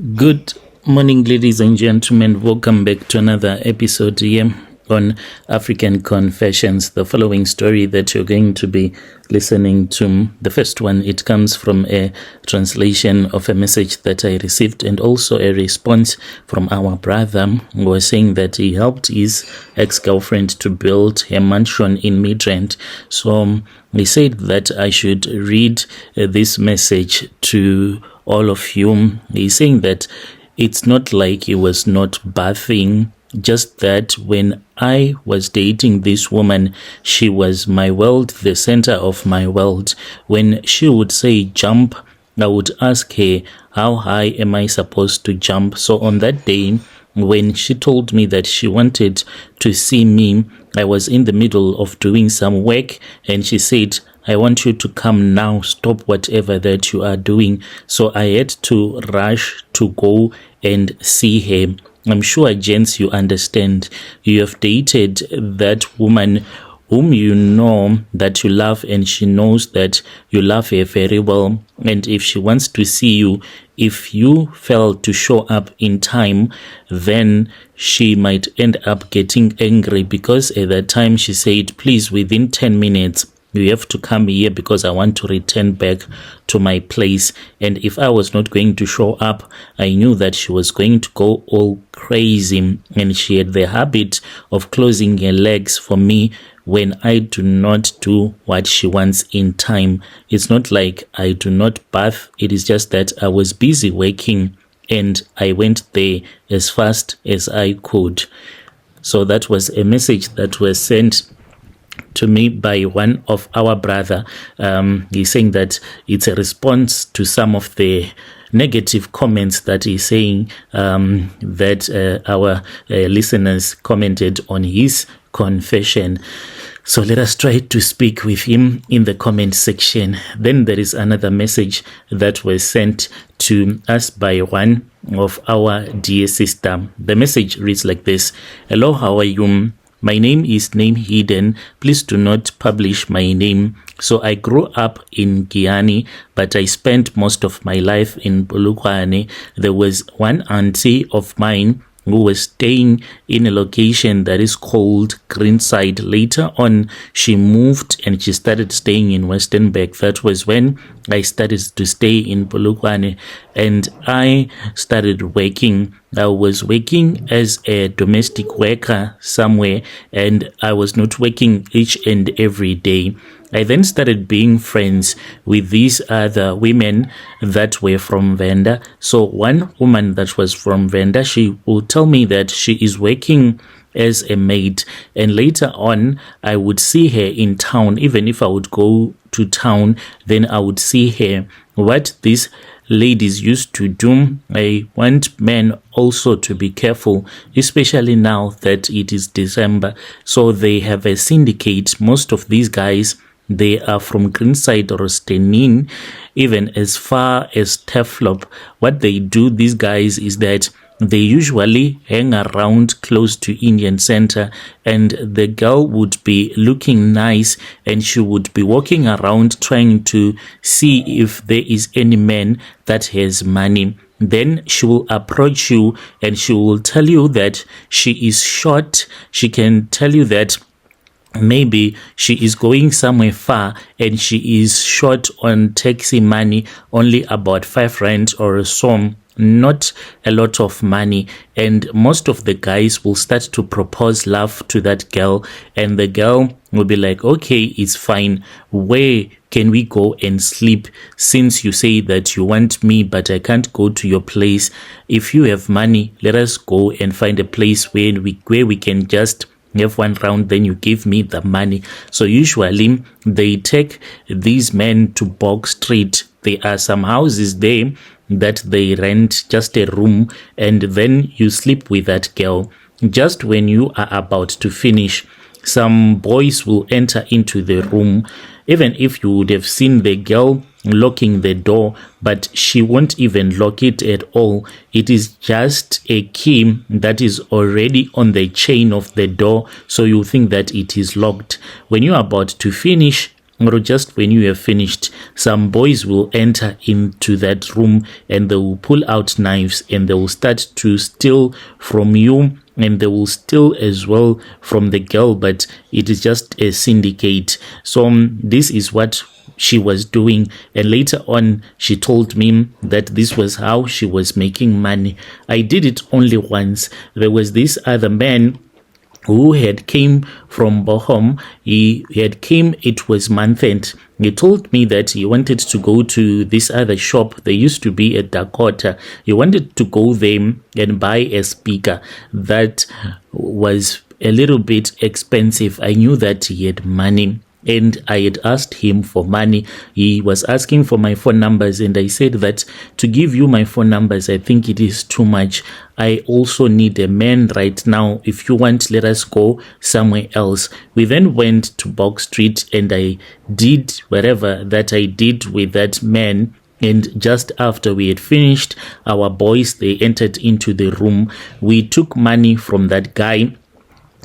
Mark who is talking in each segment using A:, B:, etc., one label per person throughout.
A: Good morning, ladies and gentlemen. Welcome back to another episode here on African Confessions. The following story that you're going to be listening to, the first one, it comes from a translation of a message that I received and also a response from our brother who was saying that he helped his ex-girlfriend to build a mansion in Midrand. So he said that I should read this message to all of you. He's saying that it's not like he was not bathing, just that when I was dating this woman, she was my world, the center of my world. When she would say jump, I would ask her, how high am I supposed to jump? So on that day, when she told me that she wanted to see me, I was in the middle of doing some work and she said, I want you to come now, stop whatever that you are doing. So I had to rush to go and see her. I'm sure, gents, you understand. You have dated that woman whom you know that you love, and she knows that you love her very well. And if she wants to see you, if you fail to show up in time, then she might end up getting angry, because at that time she said, please, within 10 minutes, you have to come here because I want to return back to my place. And if I was not going to show up, I knew that she was going to go all crazy. And she had the habit of closing her legs for me when I do not do what she wants in time. It's not like I do not bath. It is just that I was busy working and I went there as fast as I could. So that was a message that was sent to me by one of our brother. He's saying that it's a response to some of the negative comments that he's saying that our listeners commented on his confession. So let us try to speak with him in the comment section. Then there is another message that was sent to us by one of our dear sister. The message reads like this: hello, how are you? My name is name hidden. Please do not publish my name. So I grew up in Giyani, but I spent most of my life in Polokwane. There was one auntie of mine who was staying in a location that is called Greenside. Later on, she moved and she started staying in Westernburg. That was when I started to stay in Polokwane and I started working. I was working as a domestic worker somewhere, and I was not working each and every day. I then started being friends with these other women that were from Venda. So one woman that was from Venda, she will tell me that she is working as a maid, and later on I would see her in town. Even if I would go to town, then I would see her. What these ladies used to do, I want men also to be careful, especially now that it is December. So they have a syndicate. Most of these guys, they are from Greenside or Stenin, even as far as Teflop. What they do, these guys, is that they usually hang around close to Indian Center, and the girl would be looking nice and she would be walking around trying to see if there is any man that has money. Then she will approach you and she will tell you that she is short. She can tell you that maybe she is going somewhere far and she is short on taxi money, only about 5 rand or so, not a lot of money. And most of the guys will start to propose love to that girl, and the girl will be like, okay, it's fine. Where can we go and sleep, since you say that you want me but I can't go to your place? If you have money, let us go and find a place where we can just have one round, then you give me the money. So usually they take these men to Bog Street. There are some houses there that they rent, just a room, and then you sleep with that girl. Just when you are about to finish, some boys will enter into the room. Even if you would have seen the girl locking the door, but she won't even lock it at all. It is just a key that is already on the chain of the door, so you think that it is locked. When you're about to finish, or just when you have finished, some boys will enter into that room and they will pull out knives and they will start to steal from you, and they will steal as well from the girl, but it is just a syndicate. So this is what she was doing, and later on she told me that this was how she was making money. I did it only once. There was this other man who had came from Bochum. He had came, it was month end. He told me that he wanted to go to this other shop. There used to be a Dakota. He wanted to go there and buy a speaker that was a little bit expensive. I knew that he had money, and I had asked him for money. He was asking for my phone numbers, and I said that to give you my phone numbers, I think it is too much. I also need a man right now. If you want, let us go somewhere else. We then went to Box Street, and I did whatever that I did with that man. And just after we had finished, our boys, they entered into the room. We took money from that guy.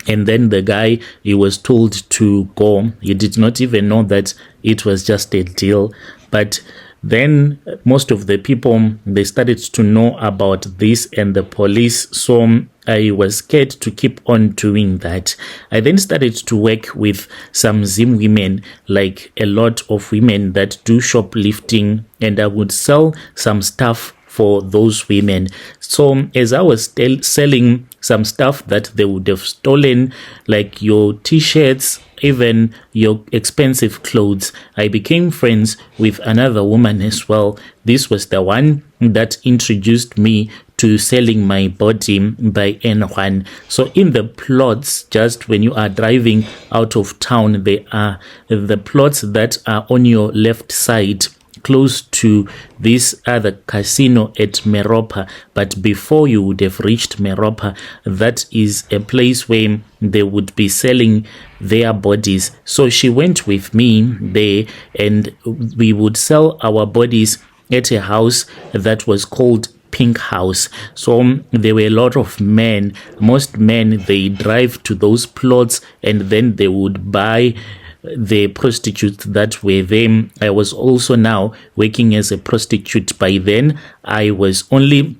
A: And then the guy, he was told to go. He did not even know that it was just a deal. But then most of the people, they started to know about this, and the police. So I was scared to keep on doing that. I then started to work with some Zim women, like a lot of women that do shoplifting, and I would sell some stuff for those women. So as I was selling some stuff that they would have stolen, like your t-shirts, even your expensive clothes, I became friends with another woman as well. This was the one that introduced me to selling my body by N1. So in the plots, just when you are driving out of town, there are the plots that are on your left side, close to this other casino at Meropa. But before you would have reached Meropa, that is a place where they would be selling their bodies. So she went with me there, and we would sell our bodies at a house that was called Pink House. So there were a lot of men. Most men, they drive to those plots, and then they would buy the prostitutes that were there. I was also now working as a prostitute. By then I was only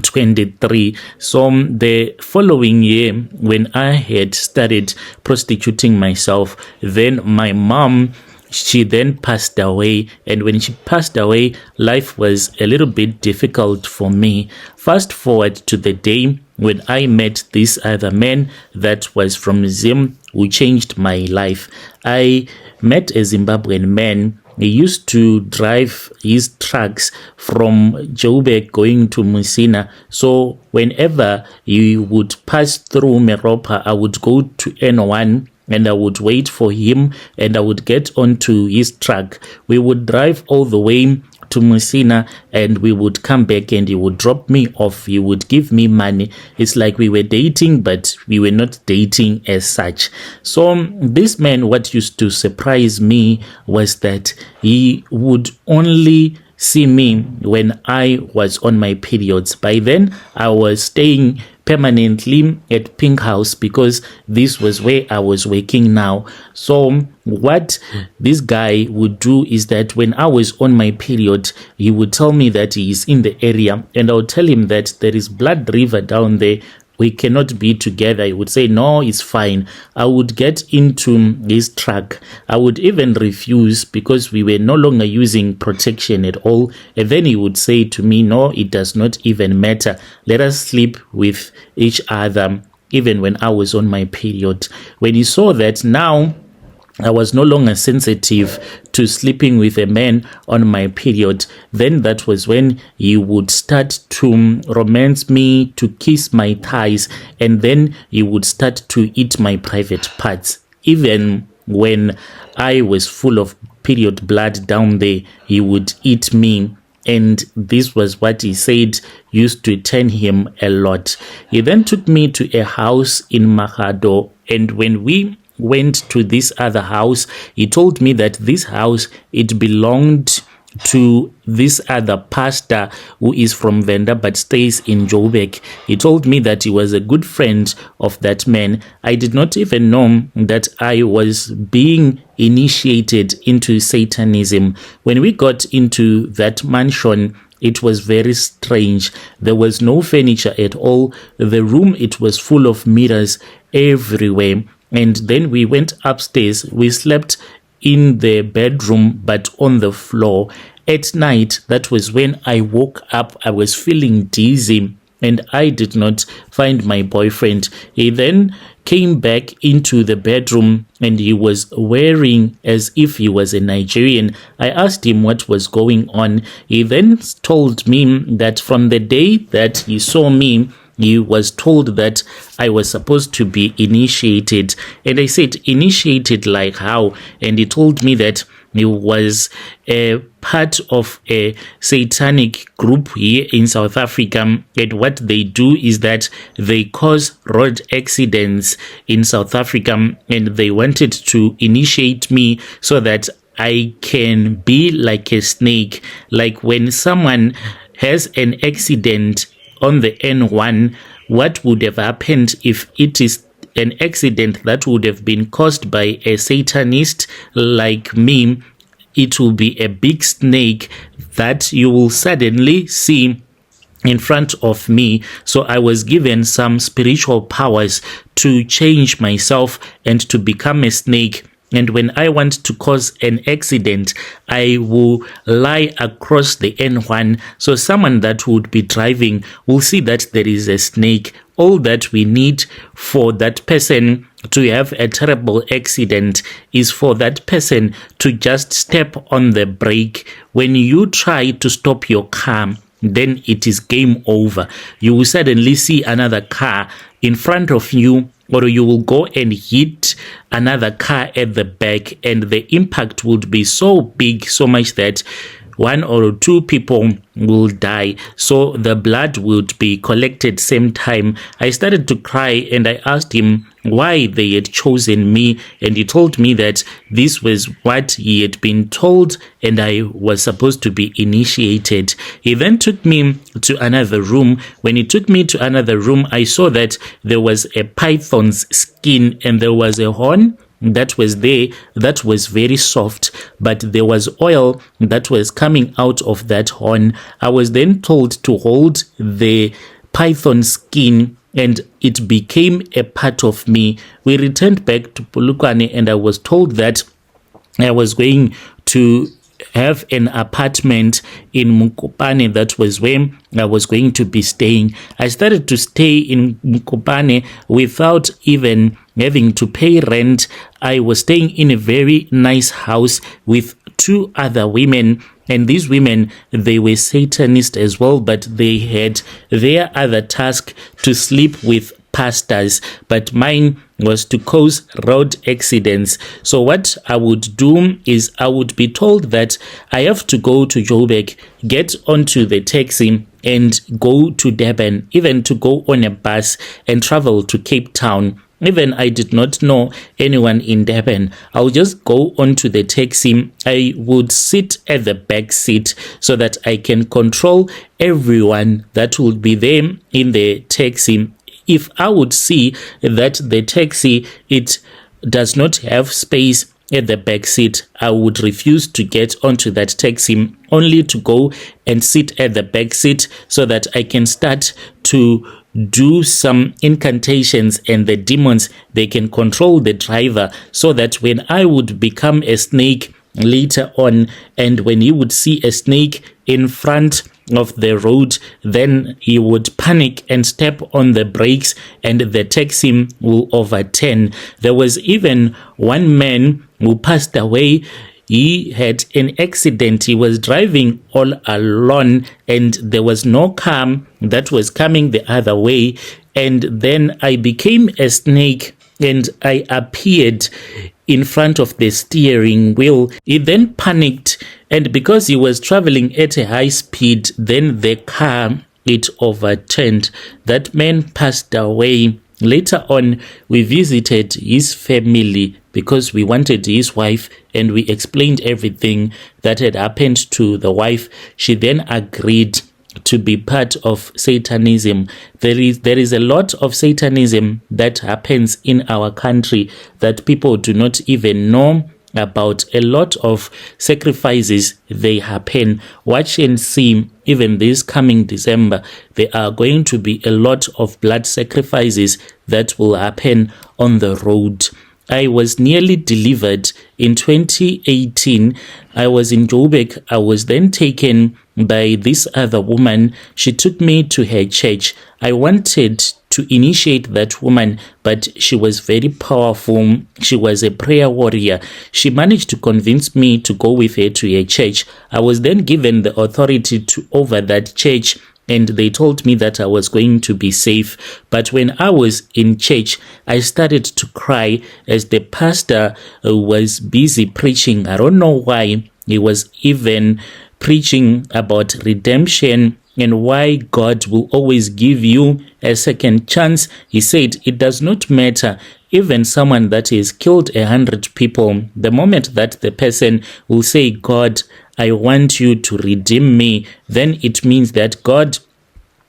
A: 23. So the following year, when I had started prostituting myself, then my mom, she then passed away, and when she passed away, life was a little bit difficult for me. Fast forward to the day when I met this other man that was from Zim, who changed my life. I met a Zimbabwean man. He used to drive his trucks from Joburg going to Musina. So whenever he would pass through Meropa, I would go to N1 and I would wait for him, and I would get onto his truck. We would drive all the way to Musina, and we would come back, and he would drop me off. He would give me money. It's like we were dating, but we were not dating as such. So this man, what used to surprise me was that he would only see me when I was on my periods. By then, I was staying permanently at Pink House because this was where I was working now. So what this guy would do is that when I was on my period, he would tell me that he is in the area, and I would tell him that there is Blood River down there. We cannot be together. He would say, no, it's fine. I would get into his truck. I would even refuse because we were no longer using protection at all. And then he would say to me, no, it does not even matter. Let us sleep with each other, even when I was on my period. When he saw that now I was no longer sensitive to sleeping with a man on my period, then that was when he would start to romance me, to kiss my thighs, and then he would start to eat my private parts. Even when I was full of period blood down there, he would eat me. And this was what he said used to turn him a lot. He then took me to a house in Mahado, and when we went to this other house, he told me that this house, it belonged to this other pastor who is from Venda but stays in Joburg. He told me that he was a good friend of that man. I did not even know that I was being initiated into Satanism. When we got into that mansion, it was very strange. There was no furniture at all. The room, it was full of mirrors everywhere. And then we went upstairs. We slept in the bedroom, but on the floor. At night, that was when I woke up. I was feeling dizzy and I did not find my boyfriend. He then came back into the bedroom and he was wearing as if he was a Nigerian. I asked him what was going on. He then told me that from the day that he saw me, he was told that I was supposed to be initiated. And I said, initiated like how? And he told me that he was a part of a satanic group here in South Africa. And what they do is that they cause road accidents in South Africa. And they wanted to initiate me so that I can be like a snake. Like when someone has an accident on the N1, what would have happened if it is an accident that would have been caused by a Satanist like me? It will be a big snake that you will suddenly see in front of me. So I was given some spiritual powers to change myself and to become a snake. And when I want to cause an accident, I will lie across the N1. So someone that would be driving will see that there is a snake. All that we need for that person to have a terrible accident is for that person to just step on the brake. When you try to stop your car, then it is game over. You will suddenly see another car in front of you, or you will go and hit another car at the back, and the impact would be so big, so much that one or two people will die. So the blood would be collected same time. I started to cry and I asked him why they had chosen me, and he told me that this was what he had been told and I was supposed to be initiated. He then took me to another room. When he took me to another room, I saw that there was a python's skin and there was a horn that was there that was very soft, but there was oil that was coming out of that horn. I was then told to hold the python skin and it became a part of me. We returned back to Polokwane and I was told that I was going to have an apartment in Mukopane. That was where I was going to be staying. I started to stay in Mukopane without even having to pay rent. I was staying in a very nice house with two other women, and these women, they were Satanist as well, but they had their other task to sleep with pastors, but mine was to cause road accidents. So what I would do is I would be told that I have to go to Joburg, get onto the taxi and go to Durban, even to go on a bus and travel to Cape Town. Even I did not know anyone in Durban. I'll just go onto the taxi. I would sit at the back seat so that I can control everyone that would be there in the taxi. If I would see that the taxi, it does not have space at the back seat, I would refuse to get onto that taxi, only to go and sit at the back seat so that I can start to do some incantations, and the demons, they can control the driver, so that when I would become a snake later on, and when he would see a snake in front of the road, then he would panic and step on the brakes and the taxi will overturn. There was even one man who passed away. He had an accident. He was driving all alone and there was no car that was coming the other way. And then I became a snake and I appeared in front of the steering wheel. He then panicked, and because he was traveling at a high speed, then the car, it overturned. That man passed away. Later on, we visited his family because we wanted his wife and we explained everything that had happened to the wife. She then agreed to be part of Satanism. There is a lot of Satanism that happens in our country that people do not even know about. A lot of sacrifices, they happen. Watch and see, even this coming December, there are going to be a lot of blood sacrifices that will happen on the road. I was nearly delivered in 2018. I was in Joburg. I was then taken by this other woman. She took me to her church. I wanted to initiate that woman, but she was very powerful. She was a prayer warrior. She managed to convince me to go with her to her church. I was then given the authority to over that church, and they told me that I was going to be safe. But when I was in church, I started to cry as the pastor was busy preaching. I don't know why. He was even preaching about redemption and why God will always give you a second chance. He said it does not matter. Even someone that has killed 100 people, the moment that the person will say, God, I want you to redeem me, then it means that God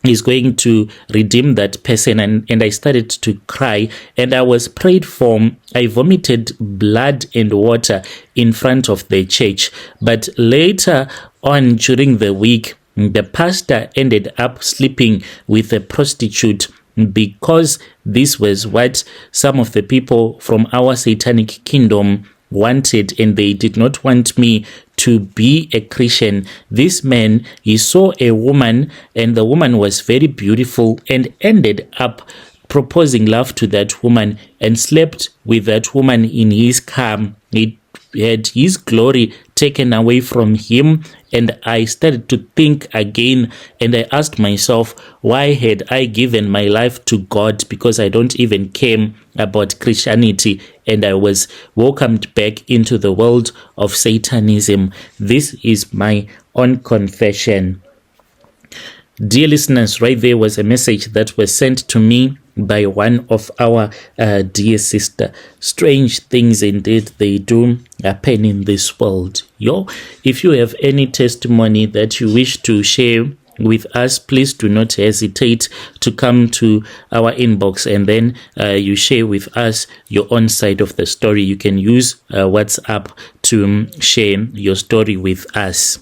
A: is going to redeem that person. And I started to cry and I was prayed for. I vomited blood and water in front of the church. But later on during the week, the pastor ended up sleeping with a prostitute, because this was what some of the people from our satanic kingdom wanted, and they did not want me to be a Christian. This man, he saw a woman, and the woman was very beautiful, and ended up proposing love to that woman and slept with that woman in his car. He had his glory taken away from him, and I started to think again, and I asked myself, why had I given my life to God? Because I don't even care about Christianity, and I was welcomed back into the world of Satanism. This is my own confession. Dear listeners, right there was a message that was sent to me by one of our dear sister. Strange things indeed they do happen in this world. If you have any testimony that you wish to share with us, please do not hesitate to come to our inbox, and then you share with us your own side of the story. You can use WhatsApp to share your story with us.